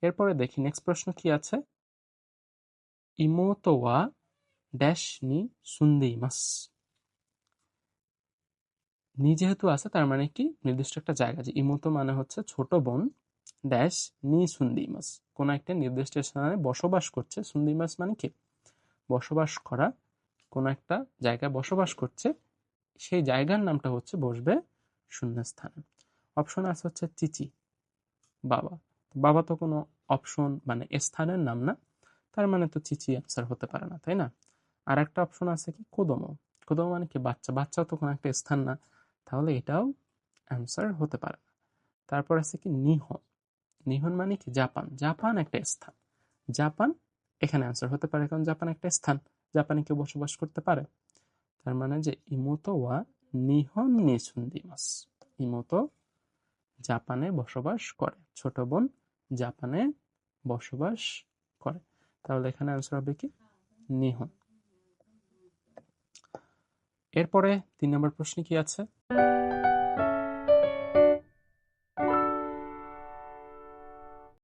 এরপরে দেখি নেক্সট প্রশ্ন কি আছে। ইমোতো ওয়া ড্যাশ নি সুন্দেইমাস। নি যেহেতু আছে তার মানে কি নির্দিষ্ট একটা জায়গা, যে ইমোতো মানে হচ্ছে ছোট বোন, ড্যাশ নি সুন্দেইমাস কোন একটা নির্দিষ্ট স্থানে বসবাস করছে। সুন্দেইমাস মানে কি বসবাস করা, কোন একটা জায়গায় বসবাস করছে, সেই জায়গার নামটা হচ্ছে বসবে শূন্যস্থানে। অপশন আছে হচ্ছে চিচি, বাবা। বাবা তো কোনো অপশন মানে স্থানের নাম না, তার মানে তো চিচি অ্যান্সার হতে পারে না, তাই না? আর একটা অপশন আছে কি কোদোমো। কোদোমো মানে কি বাচ্চা, বাচ্চাও তো কোনো একটা স্থান না, তাহলে এটাও অ্যান্সার হতে পারে না। তারপর আছে কি নিহন। নিহন মানে কি জাপান, জাপান একটা স্থান, জাপান এখানে অ্যান্সার হতে পারে, কারণ জাপান একটা স্থান, জাপানে কেউ বসবাস করতে পারে। তার মানে যে ইমোতো ওয়া নিহন নি সুন্দিমাস, ইমোতো জাপানে বসবাস করে, ছোট বোন জাপানে বসবাস করে। তাহলে এখানে অ্যান্সার হবে কি নিহন। এরপরে 3 নম্বর প্রশ্নে কি আছে,